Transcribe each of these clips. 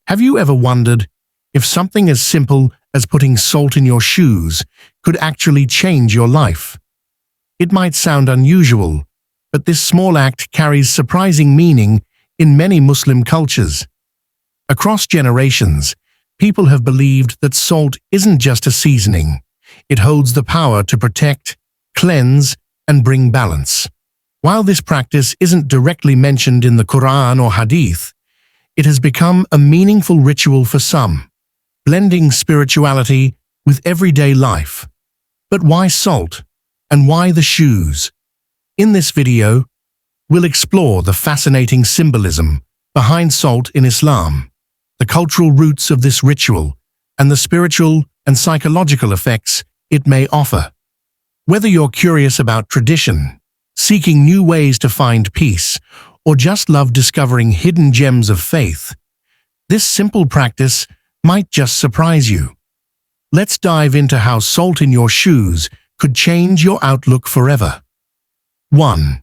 Have you ever wondered if something as simple as putting salt in your shoes could actually change your life? It might sound unusual, but this small act carries surprising meaning in many Muslim cultures. Across generations, people have believed that salt isn't just a seasoning. It holds the power to protect, cleanse, and bring balance. While this practice isn't directly mentioned in the Qur'an or Hadith, it has become a meaningful ritual for some, blending spirituality with everyday life. But why salt? And why the shoes? In this video, we'll explore the fascinating symbolism behind salt in Islam, the cultural roots of this ritual, and the spiritual and psychological effects it may offer. Whether you're curious about tradition, seeking new ways to find peace, or just love discovering hidden gems of faith, this simple practice might just surprise you. Let's dive into how salt in your shoes could change your outlook forever. 1.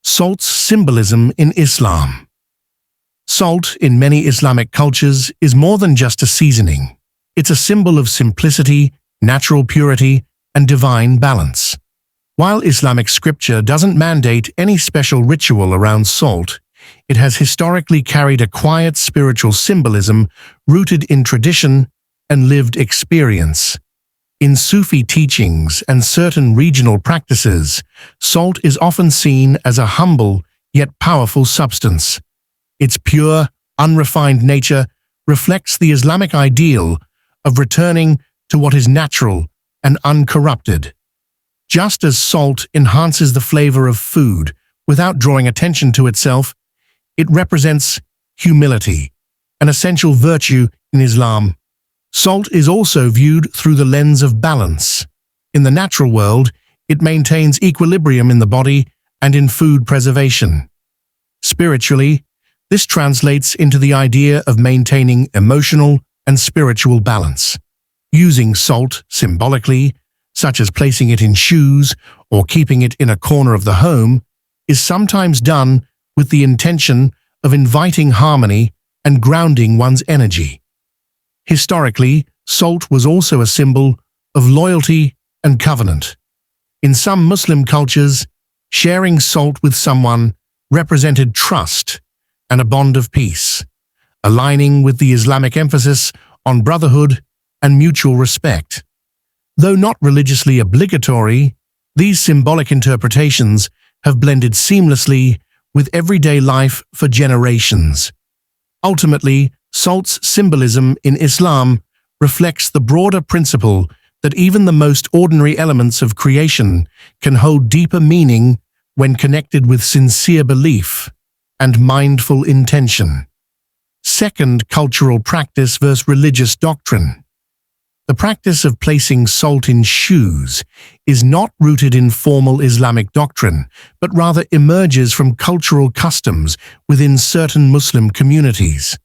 Salt's symbolism in Islam. Salt in many Islamic cultures is more than just a seasoning. It's a symbol of simplicity, natural purity, and divine balance. While Islamic scripture doesn't mandate any special ritual around salt, it has historically carried a quiet spiritual symbolism rooted in tradition and lived experience. In Sufi teachings and certain regional practices, salt is often seen as a humble yet powerful substance. Its pure, unrefined nature reflects the Islamic ideal of returning to what is natural and uncorrupted. Just as salt enhances the flavor of food without drawing attention to itself, it represents humility, an essential virtue in Islam. Salt is also viewed through the lens of balance. In the natural world, it maintains equilibrium in the body and in food preservation. Spiritually, this translates into the idea of maintaining emotional and spiritual balance. Using salt symbolically, such as placing it in shoes or keeping it in a corner of the home, is sometimes done with the intention of inviting harmony and grounding one's energy. Historically, salt was also a symbol of loyalty and covenant. In some Muslim cultures, sharing salt with someone represented trust and a bond of peace, aligning with the Islamic emphasis on brotherhood and mutual respect. Though not religiously obligatory, these symbolic interpretations have blended seamlessly with everyday life for generations. Ultimately, salt's symbolism in Islam reflects the broader principle that even the most ordinary elements of creation can hold deeper meaning when connected with sincere belief and mindful intention. 2. Cultural practice versus religious doctrine. The practice of placing salt in shoes is not rooted in formal Islamic doctrine, but rather emerges from cultural customs within certain Muslim communities.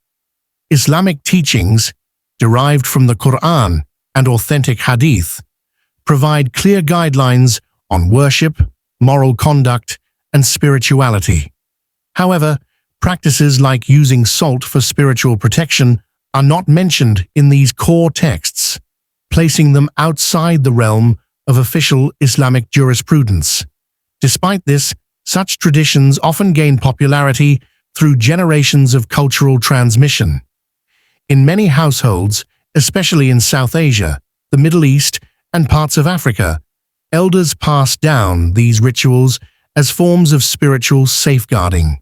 Islamic teachings, derived from the Qur'an and authentic Hadith, provide clear guidelines on worship, moral conduct, and spirituality. However, practices like using salt for spiritual protection are not mentioned in these core texts, placing them outside the realm of official Islamic jurisprudence. Despite this, such traditions often gain popularity through generations of cultural transmission. In many households, especially in South Asia, the Middle East, and parts of Africa, elders pass down these rituals as forms of spiritual safeguarding.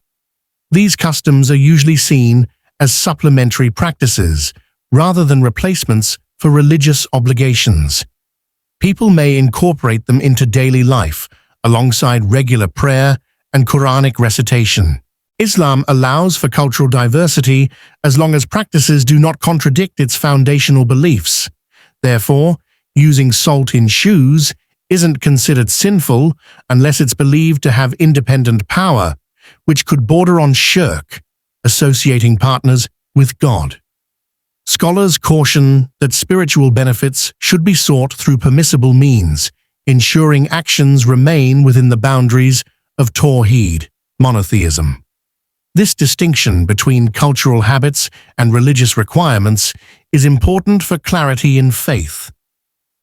These customs are usually seen as supplementary practices rather than replacements for religious obligations. People may incorporate them into daily life alongside regular prayer and Quranic recitation. Islam allows for cultural diversity as long as practices do not contradict its foundational beliefs. Therefore, using salt in shoes isn't considered sinful unless it's believed to have independent power, which could border on shirk, associating partners with God. Scholars caution that spiritual benefits should be sought through permissible means, ensuring actions remain within the boundaries of Tawheed, monotheism. This distinction between cultural habits and religious requirements is important for clarity in faith.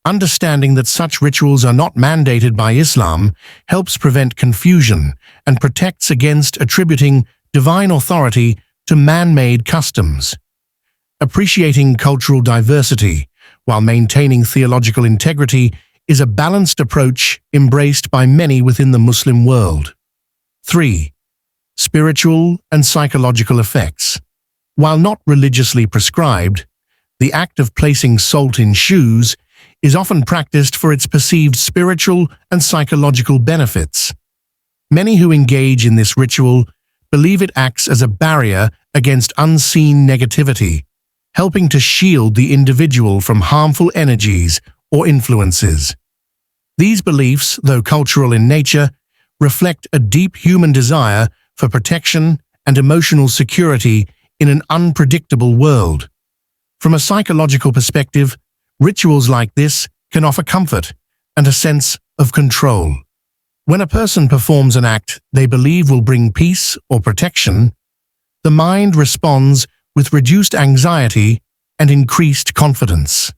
Understanding that such rituals are not mandated by Islam helps prevent confusion and protects against attributing divine authority to man-made customs. Appreciating cultural diversity while maintaining theological integrity is a balanced approach embraced by many within the Muslim world. 3. Spiritual and psychological effects. While not religiously prescribed, the act of placing salt in shoes is often practiced for its perceived spiritual and psychological benefits. Many who engage in this ritual believe it acts as a barrier against unseen negativity, helping to shield the individual from harmful energies or influences. These beliefs, though cultural in nature, reflect a deep human desire for protection and emotional security in an unpredictable world. From a psychological perspective, rituals like this can offer comfort and a sense of control. When a person performs an act they believe will bring peace or protection, the mind responds with reduced anxiety and increased confidence.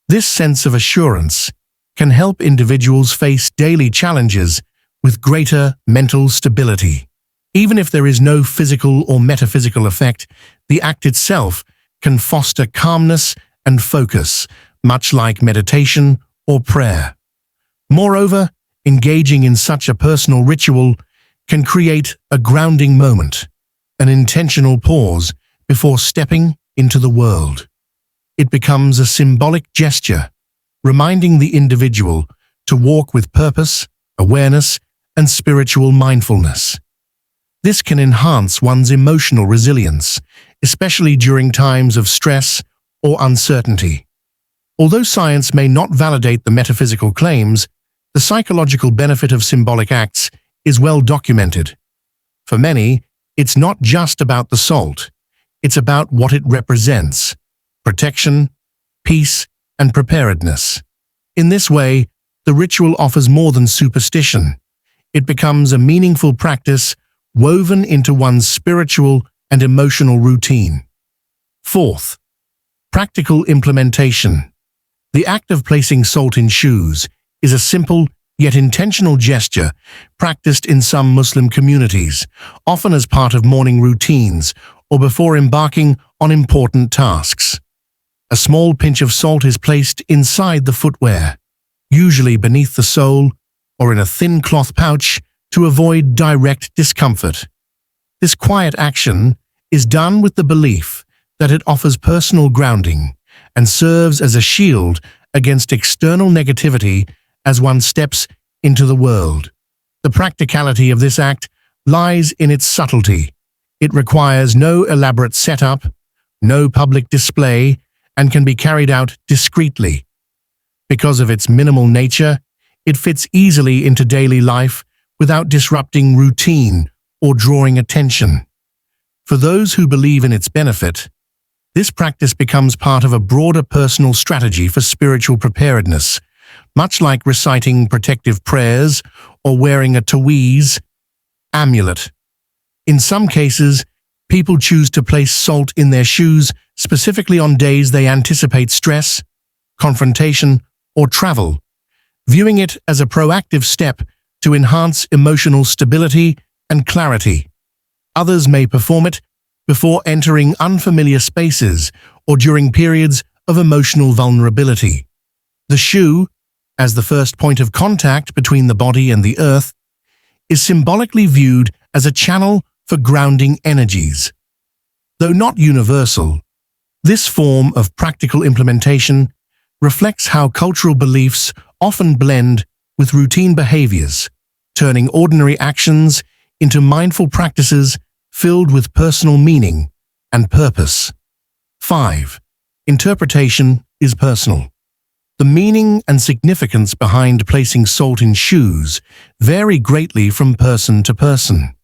This sense of assurance can help individuals face daily challenges with greater mental stability. Even if there is no physical or metaphysical effect, the act itself can foster calmness and focus, much like meditation or prayer. Moreover, engaging in such a personal ritual can create a grounding moment, an intentional pause before stepping into the world. It becomes a symbolic gesture, reminding the individual to walk with purpose, awareness, and spiritual mindfulness. This can enhance one's emotional resilience, especially during times of stress or uncertainty. Although science may not validate the metaphysical claims, the psychological benefit of symbolic acts is well documented. For many, it's not just about the salt, it's about what it represents: protection, peace, and preparedness. In this way, the ritual offers more than superstition. It becomes a meaningful practice woven into one's spiritual and emotional routine. 4th, practical implementation. The act of placing salt in shoes is a simple yet intentional gesture practiced in some Muslim communities, often as part of morning routines or before embarking on important tasks. A small pinch of salt is placed inside the footwear, usually beneath the sole or in a thin cloth pouch, to avoid direct discomfort. This quiet action is done with the belief that it offers personal grounding and serves as a shield against external negativity as one steps into the world. The practicality of this act lies in its subtlety. It requires no elaborate setup, no public display, and can be carried out discreetly. Because of its minimal nature, it fits easily into daily life without disrupting routine or drawing attention. For those who believe in its benefit, this practice becomes part of a broader personal strategy for spiritual preparedness, much like reciting protective prayers or wearing a taweez amulet. In some cases, people choose to place salt in their shoes specifically on days they anticipate stress, confrontation, or travel, viewing it as a proactive step to enhance emotional stability and clarity. Others may perform it before entering unfamiliar spaces or during periods of emotional vulnerability. The shoe, as the first point of contact between the body and the earth, is symbolically viewed as a channel for grounding energies. Though not universal, this form of practical implementation reflects how cultural beliefs often blend with routine behaviors, turning ordinary actions into mindful practices filled with personal meaning and purpose. 5. Interpretation is personal. The meaning and significance behind placing salt in shoes vary greatly from person to person.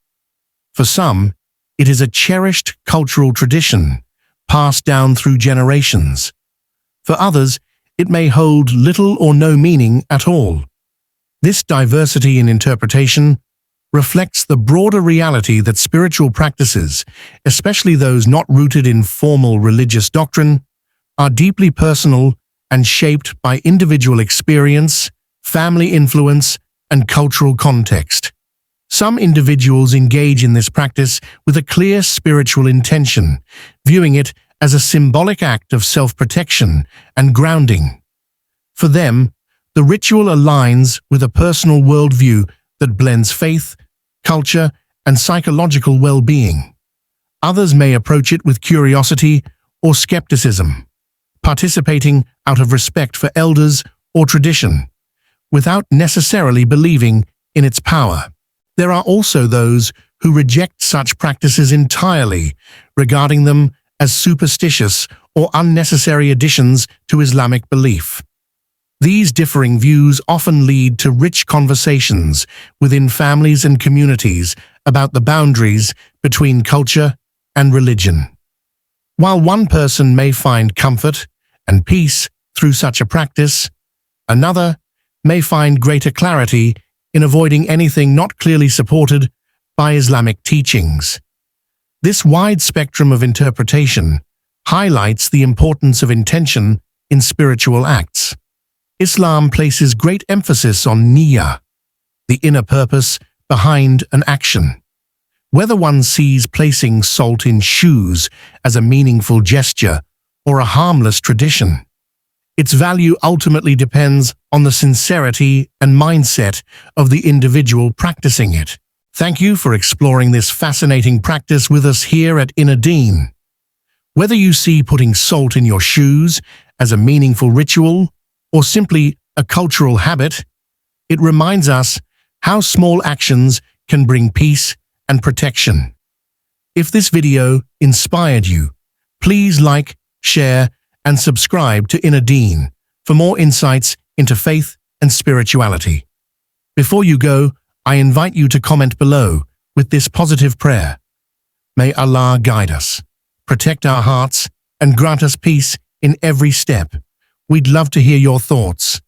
For some, it is a cherished cultural tradition, passed down through generations. For others, it may hold little or no meaning at all. This diversity in interpretation reflects the broader reality that spiritual practices, especially those not rooted in formal religious doctrine, are deeply personal and shaped by individual experience, family influence, and cultural context. Some individuals engage in this practice with a clear spiritual intention, viewing it as a symbolic act of self-protection and grounding. For them, the ritual aligns with a personal worldview that blends faith, culture, and psychological well-being. Others may approach it with curiosity or skepticism, participating out of respect for elders or tradition, without necessarily believing in its power. There are also those who reject such practices entirely, regarding them as superstitious or unnecessary additions to Islamic belief. These differing views often lead to rich conversations within families and communities about the boundaries between culture and religion. While one person may find comfort and peace through such a practice, another may find greater clarity in avoiding anything not clearly supported by Islamic teachings. This wide spectrum of interpretation highlights the importance of intention in spiritual acts. Islam places great emphasis on niyyah, the inner purpose behind an action. Whether one sees placing salt in shoes as a meaningful gesture or a harmless tradition, its value ultimately depends on the sincerity and mindset of the individual practicing it. Thank you for exploring this fascinating practice with us here at Deen. Whether you see putting salt in your shoes as a meaningful ritual or simply a cultural habit, it reminds us how small actions can bring peace and protection. If this video inspired you, please like, share, and subscribe to Deen for more insights into faith and spirituality. Before you go, I invite you to comment below with this positive prayer. May Allah guide us, protect our hearts, and grant us peace in every step. We'd love to hear your thoughts.